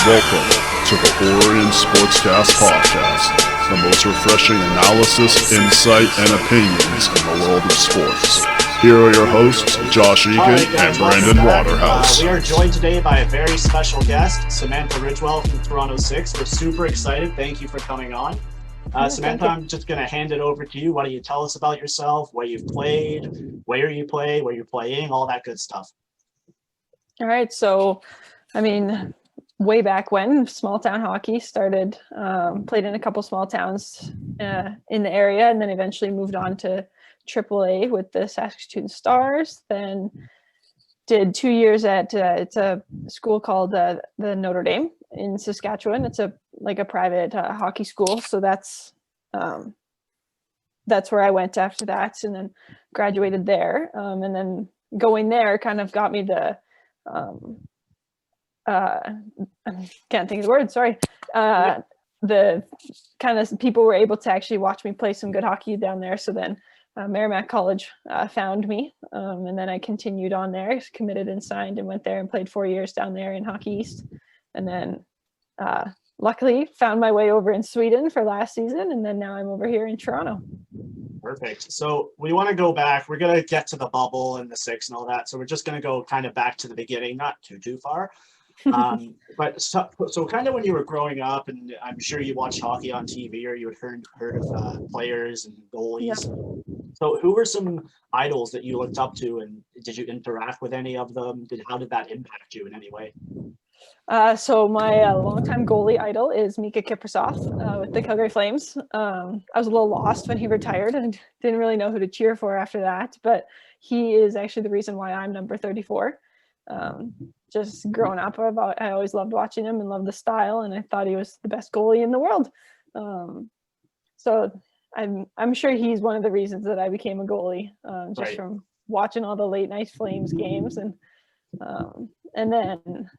Welcome to the Orion Sportscast podcast, the most refreshing analysis, insight, and opinions in the world of sports. Here are your hosts, Josh Egan and Brandon Waterhouse. We are joined today by a very special guest, Samantha Ridgewell from Toronto 6. We're super excited. Thank you for coming on. Samantha, I'm just going to hand it over to you. Why don't you tell us about yourself, where you've played, where you play, where you're playing, all that good stuff. All right. So, way back when small town hockey started, played in a couple small towns in the area, and then eventually moved on to AAA with the Saskatoon Stars. Then did 2 years at it's a school called the Notre Dame in Saskatchewan. It's a private hockey school. So that's where I went after that, and then graduated there. And then going there kind of got me the I can't think of the word. Sorry. The kind of people were able to actually watch me play some good hockey down there. So then Merrimack College found me, and then I continued on there, committed and signed, and went there and played 4 years down there in Hockey East. And then luckily found my way over in Sweden for last season, and then now I'm over here in Toronto. Perfect. So we want to go back. We're going to get to the bubble and the six and all that. So we're just going to go kind of back to the beginning, not too far. But so kind of when you were growing up, and I'm sure you watched hockey on TV, or you had heard of players and goalies. Yep. So who were some idols that you looked up to, and did you interact with any of them? How did that impact you in any way? So my longtime goalie idol is Mika Kiprasov with the Calgary Flames. I was a little lost when he retired and didn't really know who to cheer for after that, but he is actually the reason why I'm number 34. Just growing up, I always loved watching him and loved the style, and I thought he was the best goalie in the world. So I'm sure he's one of the reasons that I became a goalie, just Right. from watching all the late night Flames games. And then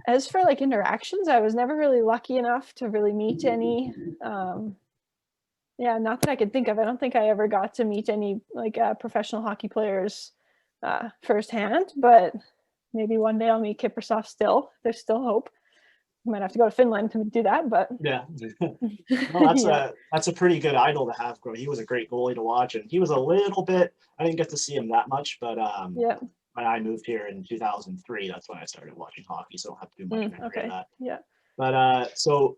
as for interactions, I was never really lucky enough to really meet any. Not that I could think of. I don't think I ever got to meet any professional hockey players firsthand, but maybe one day I'll meet Kiprasov still. There's still hope. I might have to go to Finland to do that, but Yeah. Well, that's a pretty good idol to have. He was a great goalie to watch, and he was a little bit, I didn't get to see him that much, but when I moved here in 2003, that's when I started watching hockey, so I don't have to do much memory of that. Yeah. But so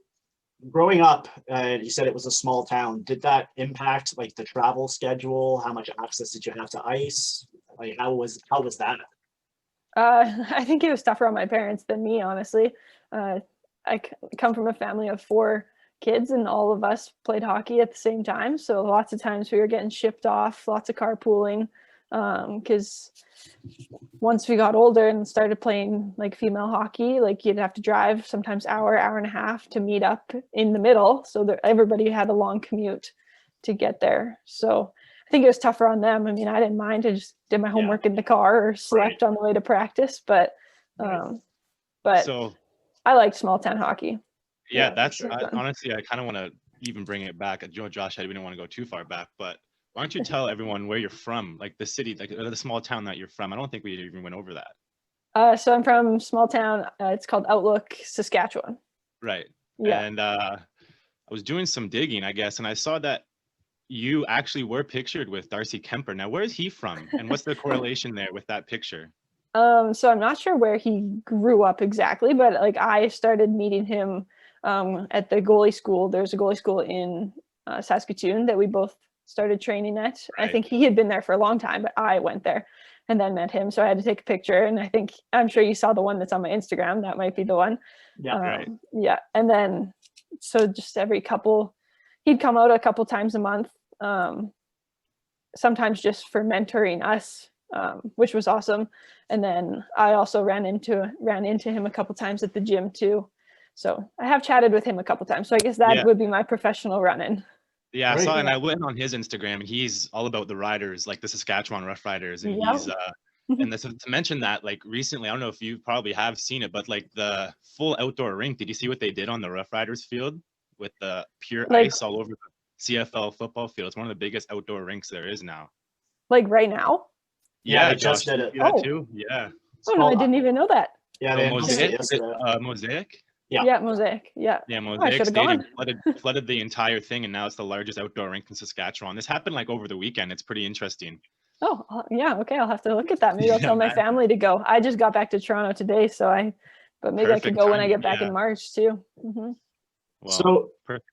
growing up, you said it was a small town. Did that impact the travel schedule? How much access did you have to ice? How was that? I think it was tougher on my parents than me, honestly. I come from a family of 4 kids, and all of us played hockey at the same time. So lots of times we were getting shipped off, lots of carpooling, because once we got older and started playing female hockey, you'd have to drive sometimes hour and a half to meet up in the middle. So everybody had a long commute to get there. So I think it was tougher on them. I didn't mind. I just did my homework in the car or slept on the way to practice. But so I liked small town hockey. Yeah, that's honestly, I kind of want to even bring it back. Josh said we didn't want to go too far back, but why don't you tell everyone where you're from, the city, the small town that you're from? I don't think we even went over that. So I'm from small town. It's called Outlook, Saskatchewan. Right. Yeah. And I was doing some digging, I guess, and I saw that you actually were pictured with Darcy Kemper. Now, where is he from, and what's the correlation there with that picture? So I'm not sure where he grew up exactly, but I started meeting him at the goalie school. There's a goalie school in Saskatoon that we both started training at. Right. I think he had been there for a long time, but I went there and then met him. So I had to take a picture, and I'm sure you saw the one that's on my Instagram. That might be the one. Yeah. Right. Yeah. And then, so just he'd come out a couple times a month, sometimes just for mentoring us, which was awesome. And then I also ran into him a couple times at the gym too. So I have chatted with him a couple times. So I guess that would be my professional run-in. Yeah, I saw, and I went on his Instagram, and he's all about the Riders, the Saskatchewan Rough Riders, and he's and to mention that, recently, I don't know if you probably have seen it, but the full outdoor rink. Did you see what they did on the Rough Riders field with the pure ice all over the CFL football field? It's one of the biggest outdoor rinks there is now. Right now? Yeah, they Josh, just did it. you see that too? Yeah. Oh no, I didn't even know that. Yeah, they announced it Mosaic. Is it, yesterday. Mosaic. Yeah. Yeah, Mosaic. Yeah. Yeah, I Mosaic should've Stadium gone. flooded the entire thing, and now it's the largest outdoor rink in Saskatchewan. This happened like over the weekend. It's pretty interesting. Oh, yeah. Okay, I'll have to look at that. Maybe I'll Yeah, tell my man. family to go. I just got back to Toronto today, but maybe I could Perfect go when I timing, get back in yeah. March too. Well, So perfect.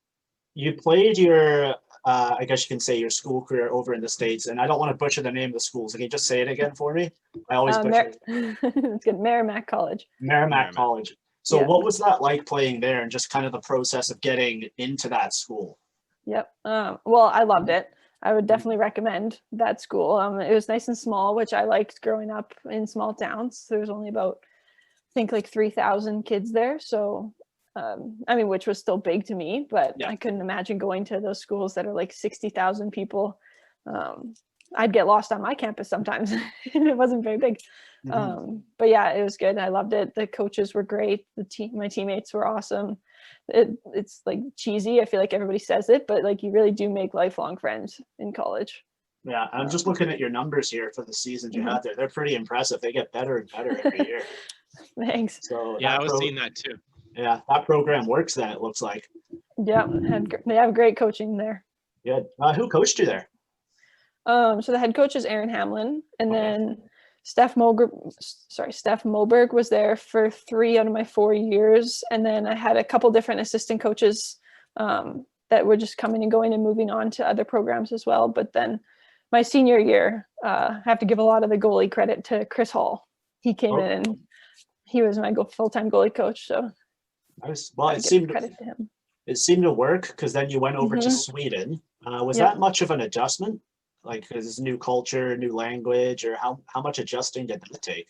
you played your, I guess you can say your school career over in the States, and I don't want to butcher the name of the schools. Can you just say it again for me? I always butcher it. It's good. Merrimack College. Merrimack College. So Yeah. what was that like playing there and just kind of the process of getting into that school? Yep. Well, I loved it. I would definitely recommend that school. It was nice and small, which I liked growing up in small towns. There was only about, I think, like 3,000 kids there. So, I mean, which was still big to me, but Yeah. I couldn't imagine going to those schools that are like 60,000 people. I'd get lost on my campus sometimes. It wasn't very big. But yeah, it was good. I loved it. The coaches were great. My teammates were awesome. It's like cheesy. I feel like everybody says it, but like you really do make lifelong friends in college. Yeah, I'm just looking at your numbers here for the seasons you had there. They're pretty impressive. They get better and better every year. Thanks. So Yeah, I was seeing that too. Yeah, that program works then, it looks like. Yeah, they have great coaching there. Good. Who coached you there? So the head coach is Aaron Hamlin, and then Steph Moberg was there for 3 out of my 4 years, and then I had a couple different assistant coaches that were just coming and going and moving on to other programs as well. But then my senior year, I have to give a lot of the goalie credit to Chris Hall. He came in and he was my full-time goalie coach. So well, it seemed credit to him. It seemed to work because then you went over to Sweden. Was that much of an adjustment? Like, because it's new culture, new language, or how much adjusting did that take?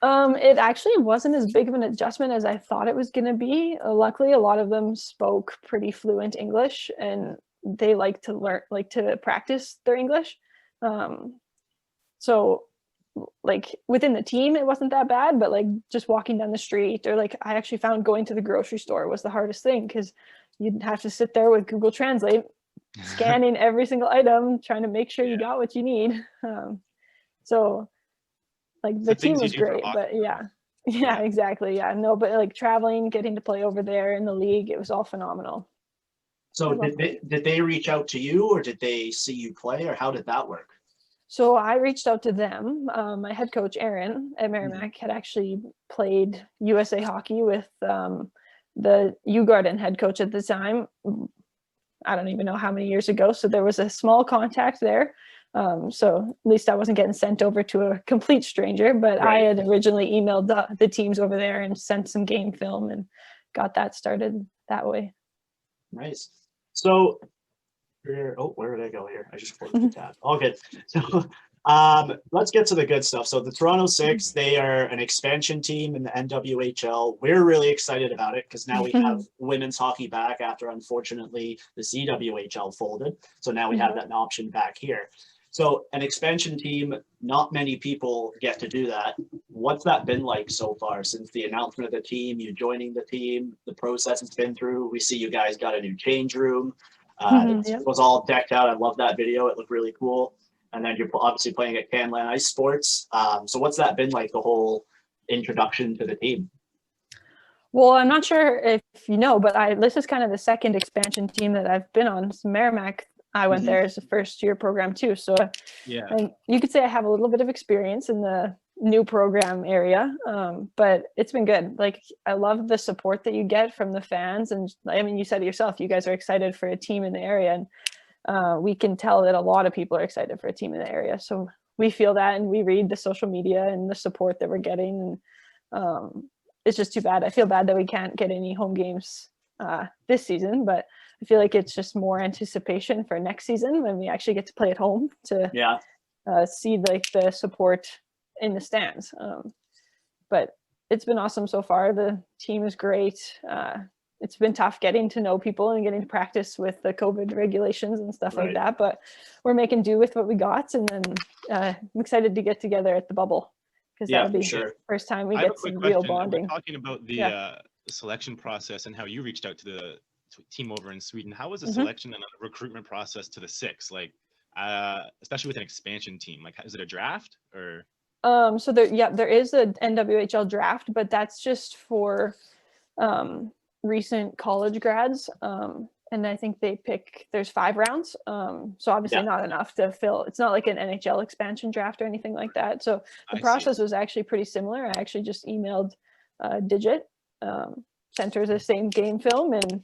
It actually wasn't as big of an adjustment as I thought it was going to be. Luckily, a lot of them spoke pretty fluent English, and they like to practice their English. So like within the team, it wasn't that bad, but like just walking down the street, or like I actually found going to the grocery store was the hardest thing, because you'd have to sit there with Google Translate, scanning every single item, trying to make sure you got what you need. So like the team was great, but yeah, exactly. Yeah, no, but like traveling, getting to play over there in the league, it was all phenomenal. So did they reach out to you, or did they see you play, or how did that work? So I reached out to them. My head coach, Aaron at Merrimack, had actually played USA hockey with the U-Garden head coach at the time. I don't even know how many years ago. So there was a small contact there. So at least I wasn't getting sent over to a complete stranger, but I had originally emailed the teams over there and sent some game film and got that started that way. Nice. So where did I go here? I just closed the tab. All good. So let's get to the good stuff. So the Toronto Six, they are an expansion team in the NWHL. We're really excited about it because now we have women's hockey back after, unfortunately, the CWHL folded. So now we have that option back here. So an expansion team, not many people get to do that. What's that been like so far since the announcement of the team, you joining the team, the process it's been through? We see you guys got a new change room. It was all decked out. I love that video. It looked really cool. And then you're obviously playing at Canlan Ice Sports. So what's that been like, the whole introduction to the team? Well, I'm not sure if you know, but this is kind of the second expansion team that I've been on. So Merrimack, I went there as a first-year program too. So you could say I have a little bit of experience in the new program area, but it's been good. Like, I love the support that you get from the fans, and I mean, you said it yourself, you guys are excited for a team in the area, and we can tell that a lot of people are excited for a team in the area. So we feel that, and we read the social media and the support that we're getting, and it's just too bad. I feel bad that we can't get any home games this season, but I feel like it's just more anticipation for next season when we actually get to play at home to see like the support in the stands. But it's been awesome so far. The team is great. It's been tough getting to know people and getting to practice with the COVID regulations and stuff like that, but we're making do with what we got. And then I'm excited to get together at the Bubble, because that'll be the first time we get some real bonding. We're talking about the selection process and how you reached out to the team over in Sweden. How was the selection and the recruitment process to the Six? Like, especially with an expansion team, like, is it a draft or? So there is a NWHL draft, but that's just for recent college grads. And I think there's 5 rounds. So obviously not enough to fill. It's not like an NHL expansion draft or anything like that. So the process was actually pretty similar. I actually just emailed Digit, sent her the same game film, and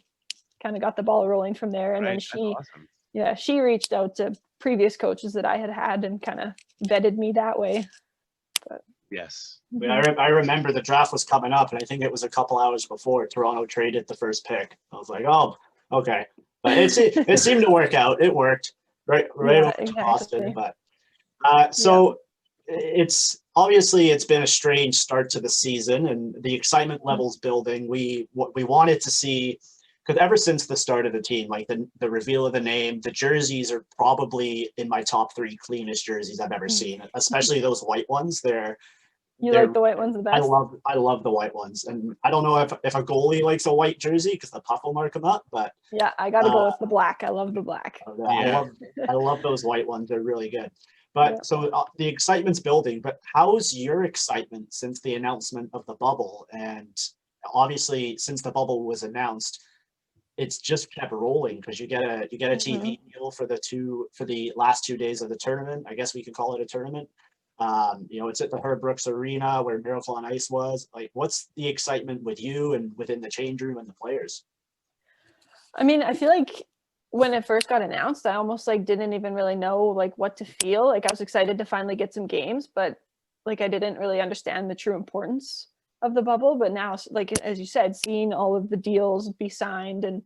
kind of got the ball rolling from there. And then she reached out to previous coaches that I had and kind of vetted me that way. But yes. I remember the draft was coming up, and I think it was a couple hours before Toronto traded the first pick. I was like, oh, okay. But it seemed to work out. It worked right over to Boston. But it's been a strange start to the season, and the excitement levels building. We wanted to see, because ever since the start of the team, like the reveal of the name, the jerseys are probably in my top 3 cleanest jerseys I've ever seen, especially those white ones. You like the white ones the best? I love the white ones, and I don't know if a goalie likes a white jersey because the puck will mark them up, but yeah, I gotta go with the black. I love the black. I love those white ones. They're really good. But so the excitement's building. But how's your excitement since the announcement of the bubble? And obviously, since the bubble was announced, it's just kept rolling because you get a TV deal for the last 2 days of the tournament. I guess we could call it a tournament. It's at the Herb Brooks Arena where Miracle on Ice was. Like, what's the excitement with you and within the change room and the players? I mean, I feel like when it first got announced, I almost didn't even really know what to feel. Like, I was excited to finally get some games, but I didn't really understand the true importance of the bubble. But now, as you said, seeing all of the deals be signed and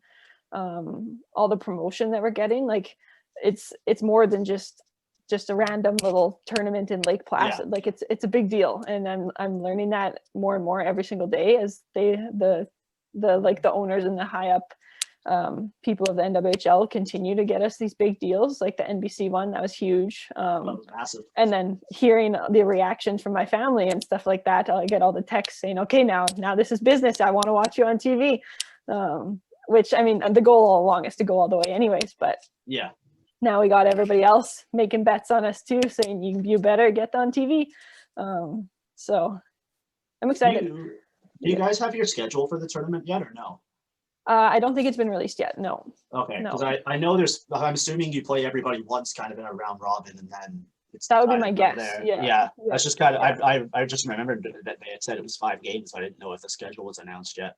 all the promotion that we're getting, it's more than just a random little tournament in Lake Placid. It's a big deal, and I'm learning that more and more every single day as the owners and the high up people of the NWHL continue to get us these big deals, like the NBC one. That was huge. Massive. And then hearing the reactions from my family and stuff like that, I get all the texts saying, okay, now this is business. I want to watch you on TV. Which, I mean, the goal all along is to go all the way anyways, but yeah. Now we got everybody else making bets on us too, saying you better get on TV. So I'm excited. Do you guys have your schedule for the tournament yet or no? I don't think it's been released yet. No. Okay, because no. I know I'm assuming you play everybody once kind of in a round robin, and then that would be my guess. Yeah. That's just kind of, I just remembered that they had said it was 5 games. So I didn't know if the schedule was announced yet.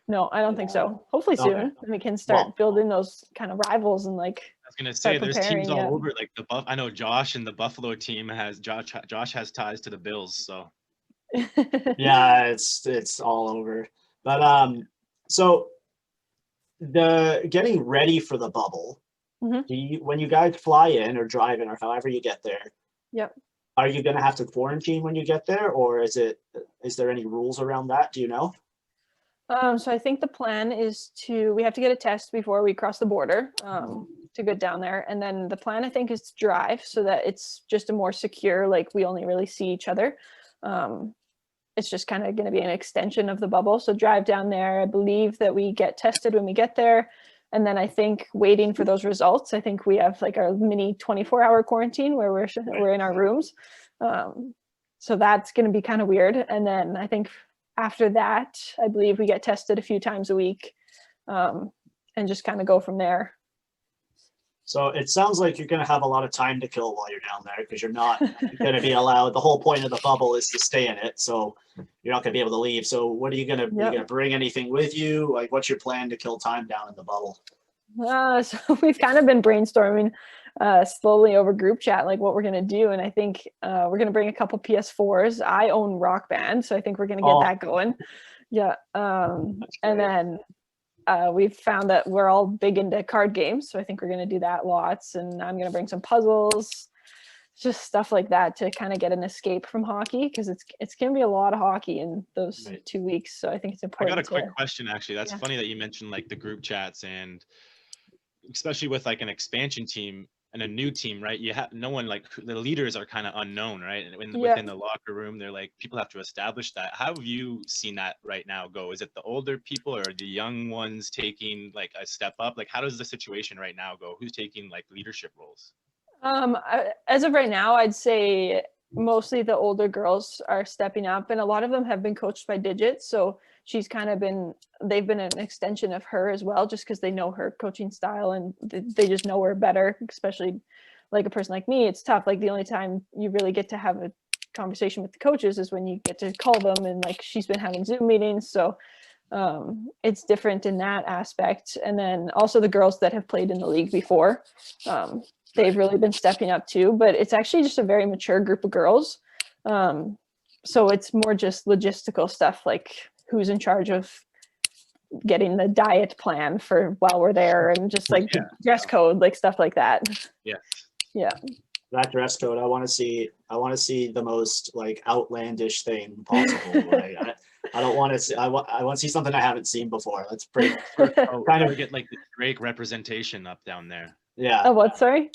No, I don't think so. Hopefully soon. Okay. We can start building those kind of rivals and I was gonna say there's teams all over. I know Josh and the Buffalo team Josh has ties to the Bills, so yeah, it's all over. But so the getting ready for the bubble. When you guys fly in or drive in or however you get there, are you gonna have to quarantine when you get there, or is there any rules around that? Do you know? So I think the plan is we have to get a test before we cross the border to get down there. And then the plan, I think, is to drive so that it's just a more secure, we only really see each other. It's just kind of going to be an extension of the bubble. So drive down there. I believe that we get tested when we get there. And then I think waiting for those results, I think we have our mini 24-hour quarantine where we're in our rooms. So that's going to be kind of weird. And then I think after that, I believe we get tested a few times a week and just kind of go from there. So it sounds like you're going to have a lot of time to kill while you're down there because you're not going to be allowed. The whole point of the bubble is to stay in it. So you're not going to be able to leave. So what are you going to, you going to bring anything with you? What's your plan to kill time down in the bubble? So we've kind of been brainstorming slowly over group chat, what we're going to do. And I think we're going to bring a couple PS4s. I own Rock Band, so I think we're going to get that going. Yeah. And then we've found that we're all big into card games. So I think we're going to do that lots. And I'm going to bring some puzzles, just stuff like that to kind of get an escape from hockey, because it's going to be a lot of hockey in those 2 weeks. So I think it's important. I got a quick question, actually. That's funny that you mentioned the group chats, and especially with an expansion team and a new team, right? You have no one, the leaders are kind of unknown, right? And within the locker room, they're people have to establish that. How have you seen that right now go? Is it the older people or the young ones taking a step up? How does the situation right now go? Who's taking leadership roles? As of right now, I'd say mostly the older girls are stepping up, and a lot of them have been coached by Digit. So she's kind of they've been an extension of her as well, just because they know her coaching style and they just know her better, especially like a person like me. It's tough. Like the only time you really get to have a conversation with the coaches is when you get to call them, and like she's been having Zoom meetings. So it's different in that aspect. And then also the girls that have played in the league before, they've really been stepping up too, but it's actually just a very mature group of girls. So it's more just logistical stuff, like who's in charge of getting the diet plan for while we're there, and just like the dress code, like stuff like that. Yeah. That dress code, I want to see the most like outlandish thing possible. Like, I don't want to see, I want to see something I haven't seen before. Let's break kind of get like the Drake representation up down there. Yeah. Oh, what? Sorry?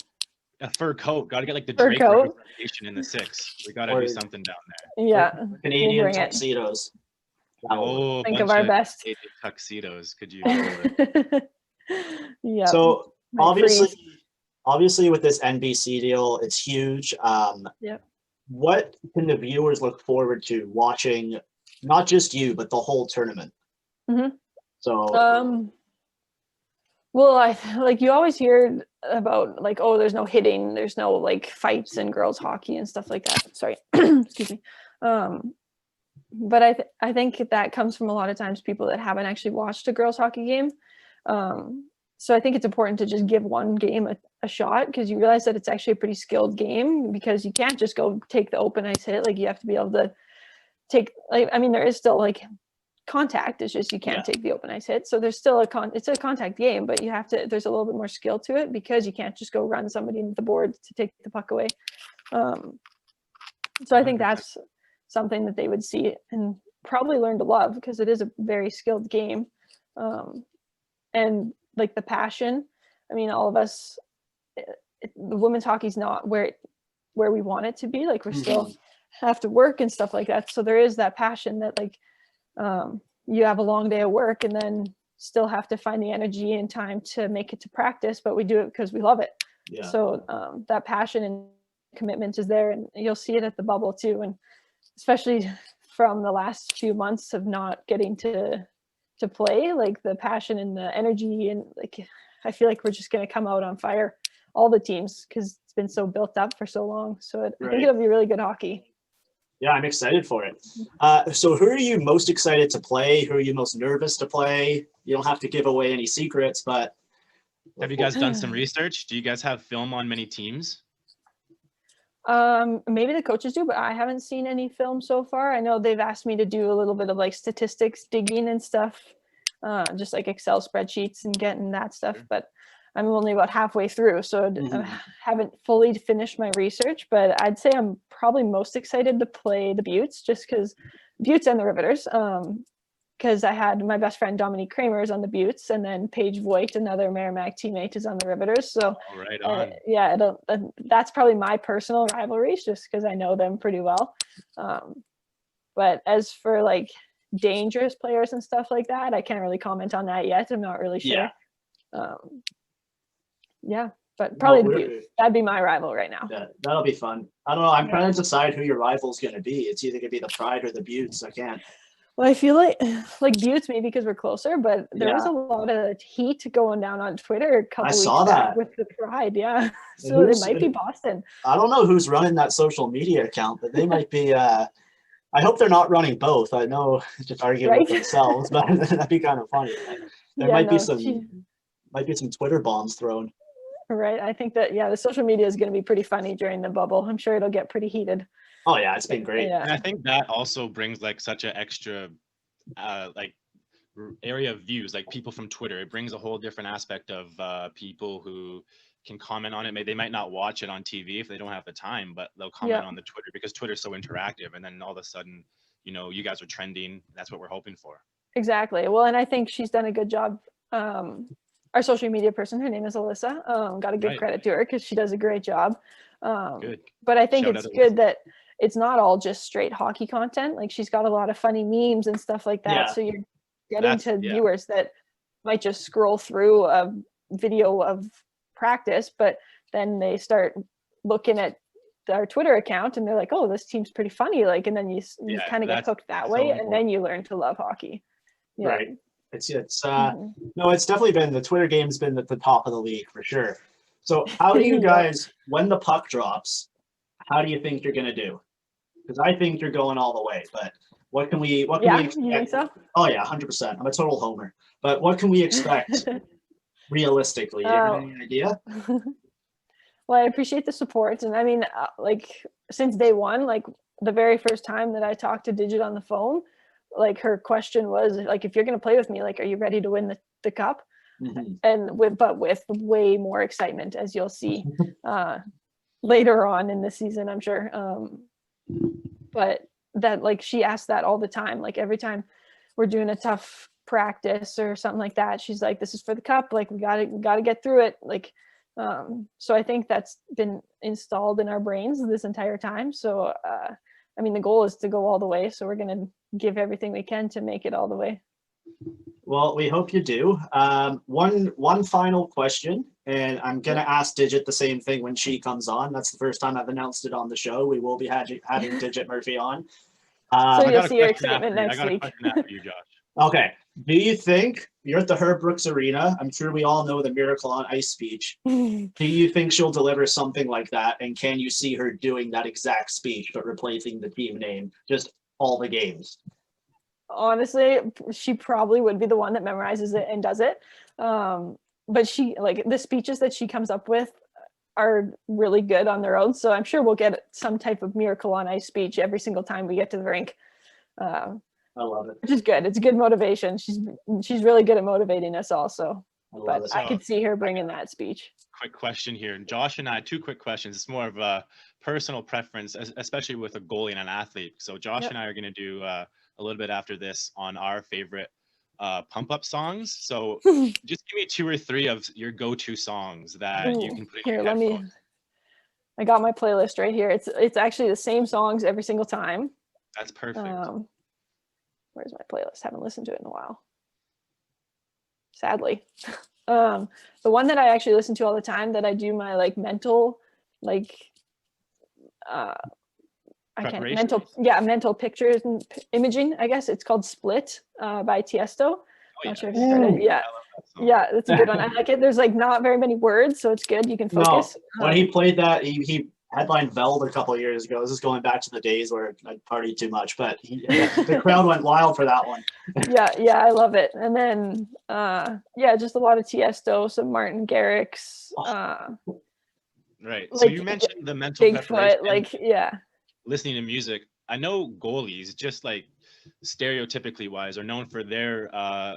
A fur coat. Got to get like the Fur Drake coat? representation in the 6. We got to do something down there. Yeah. Canadian bring it. tuxedos. Oh, Think of our best. tuxedos. Could you? Yeah. So My freeze. obviously with this NBC deal, it's huge. Yep. What can the viewers look forward to watching, not just you, but the whole tournament? Mhm. So well, like you always hear about like, oh, there's no hitting, there's no like fights in girls hockey and stuff like that. Sorry. Excuse me. But I think that comes from a lot of times people that haven't actually watched a girls hockey game. So I think it's important to just give one game a shot, because you realize that it's actually a pretty skilled game, because you can't just go take the open ice hit. Like you have to be able to take, like, I mean, there is still like contact, it's just you can't take the open ice hit. So there's still it's a contact game, but you have to, there's a little bit more skill to it, because you can't just go run somebody into the board to take the puck away. So I think that's something that they would see and probably learn to love, because it is a very skilled game. And like the passion, I mean, all of us, the women's hockey's not where we want it to be. Like we're still have to work and stuff like that. So there is that passion that like, you have a long day of work and then still have to find the energy and time to make it to practice, but we do it because we love it. yeah. So that passion and commitment is there, and you'll see it at the bubble too. And especially from the last few months of not getting to play, like the passion and the energy, and like I feel like we're just going to come out on fire, all the teams, because it's been so built up for so long. So I think it'll be really good hockey. Yeah, I'm excited for it. So who are you most excited to play? Who are you most nervous to play? You don't have to give away any secrets, but have you guys done some research? Do you guys have film on many teams? Maybe the coaches do, but I haven't seen any film so far. I know they've asked me to do a little bit of like statistics digging and stuff, just like Excel spreadsheets and getting that stuff, but I'm only about halfway through, so I haven't fully finished my research. But I'd say I'm probably most excited to play the Buttes, just because Buttes and the Riveters, because I had my best friend Dominique Kramer is on the Buttes, and then Paige Voigt, another Merrimack teammate, is on the Riveters. So right on. yeah, that's probably my personal rivalries, just because I know them pretty well. But as for like dangerous players and stuff like that, I can't really comment on that yet. I'm not really sure. Yeah, but probably the Buttes. That'd be my rival right now. Yeah, that'll be fun. I don't know. I'm trying to decide who your rival's going to be. It's either going to be the Pride or the Buttes. I can't. Well, I feel like Buttes maybe because we're closer, but there was a lot of heat going down on Twitter a couple weeks back with the Pride. Yeah, so it might be Boston. I don't know who's running that social media account, but they might be. I hope they're not running both. I know, just arguing with themselves, but that'd be kind of funny. There might be some Twitter bombs thrown. Right. I think that, the social media is going to be pretty funny during the bubble. I'm sure it'll get pretty heated. Oh yeah, it's been great. And I think that also brings like such an extra like area of views, like people from Twitter. It brings a whole different aspect of people who can comment on it. They might not watch it on TV if they don't have the time, but they'll comment on the Twitter, because Twitter's so interactive. And then all of a sudden, you guys are trending. That's what we're hoping for. Exactly. Well, and I think she's done a good job. Our social media person, her name is Alyssa. Got to give credit to her, because she does a great job. Good. But I think it's good that it's not all just straight hockey content. Like she's got a lot of funny memes and stuff like that. Yeah. So you're getting to viewers that might just scroll through a video of practice, but then they start looking at our Twitter account and they're like, oh, this team's pretty funny. Like, and then you kind of get hooked that way, and then you learn to love hockey. Yeah. Right. It's no, it's definitely been, the Twitter game's been at the top of the league for sure. So how do you guys, when the puck drops, how do you think you're gonna do? Because I think you're going all the way, but what can we expect? You think so? Oh yeah, 100%. I'm a total homer. But what can we expect realistically? Do you have any idea? Well, I appreciate the support, and I mean, like since day one, like the very first time that I talked to Digit on the phone, like her question was like, if you're going to play with me, like, are you ready to win the cup? Mm-hmm. And with way more excitement, as you'll see later on in the season, I'm sure. But that, like, she asked that all the time, like every time we're doing a tough practice or something like that, she's like, this is for the cup, like we gotta get through it, like so I think that's been installed in our brains this entire time. So I mean, the goal is to go all the way, so we're going to give everything we can to make it all the way. Well, we hope you do. One final question, and I'm going to ask Digit the same thing when she comes on. That's the first time I've announced it on the show. We will be having Digit Murphy on. So you'll see your excitement next week. I got a question after you, Josh. Okay. Do you think, you're at the Herb Brooks Arena, I'm sure we all know the Miracle on Ice speech. Do you think she'll deliver something like that? And can you see her doing that exact speech, but replacing the team name, just all the games? Honestly, she probably would be the one that memorizes it and does it. But she, like, the speeches that she comes up with are really good on their own. So I'm sure we'll get some type of Miracle on Ice speech every single time we get to the rink. I love it. Which is good. It's good motivation. She's really good at motivating us also. But I could see her bringing that speech. Quick question here. Josh and I, 2 quick questions. It's more of a personal preference, especially with a goalie and an athlete. So Josh and I are going to do a little bit after this on our favorite pump up songs. So just give me 2 or 3 of your go-to songs that you can put in your headphones. I got my playlist right here. It's actually the same songs every single time. That's perfect. Where's my playlist? Haven't listened to it in a while, sadly. The one that I actually listen to all the time, that I do my like mental, like mental pictures and imaging, I guess. It's called Split by Tiesto. Not sure if you've heard it. Yeah, that's a good one. I like it. There's like not very many words, so it's good. You can focus. No. When he played that, he headlined Veld a couple of years ago. This is going back to the days where I partied too much, but the crowd went wild for that one. yeah, I love it. And then, just a lot of Tiesto, some Martin Garrix. Right. So you mentioned the mental Bigfoot, listening to music. I know goalies, just like stereotypically wise, are known for their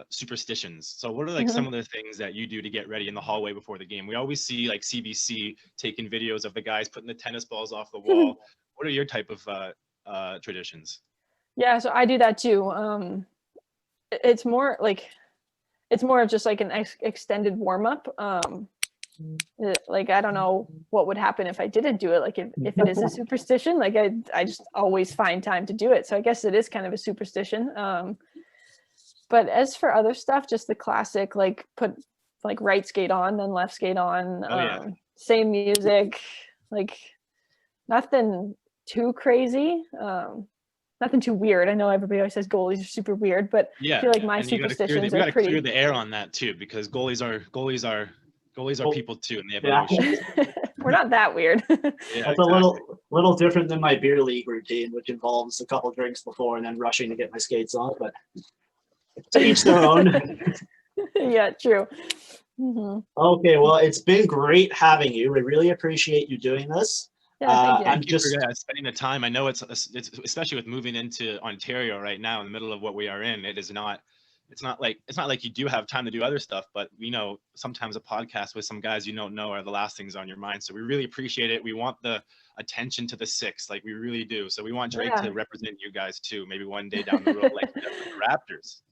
superstitions. So what are like some of the things that you do to get ready in the hallway before the game? We always see like CBC taking videos of the guys putting the tennis balls off the wall. What are your type of traditions? Yeah, so I do that too. It's more of just like an extended warm up. Like, I don't know what would happen if I didn't do it. Like if it is a superstition, like I just always find time to do it. So I guess it is kind of a superstition. But as for other stuff, just the classic, like put like right skate on, then left skate on, same music, like nothing too crazy. Nothing too weird. I know everybody always says goalies are super weird, but I feel like my superstitions are pretty. Clear the air on that too, because goalies are people too, and they have emotions. We're not that weird. That's a little different than my beer league routine, which involves a couple drinks before and then rushing to get my skates on. But to each their own. Yeah, true. Mm-hmm. Okay, well, it's been great having you. We really appreciate you doing this. Yeah, thank you for spending the time. I know it's especially with moving into Ontario right now in the middle of what we are in. It's not like you do have time to do other stuff, but we know sometimes a podcast with some guys you don't know are the last things on your mind. So we really appreciate it. We want the attention to the Six, like we really do. So we want Drake to represent you guys too, maybe one day down the road, like the Raptors.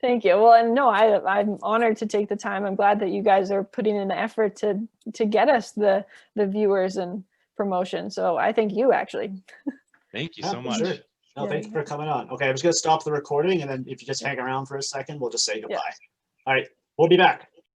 Thank you. Well, and no, I'm honored to take the time. I'm glad that you guys are putting in the effort to get us the viewers and promotion. So I thank you, actually. Thank you so much. Sure. No, thank you for coming on. Okay, I'm just going to stop the recording, and then if you just hang around for a second, we'll just say goodbye. All right, we'll be back.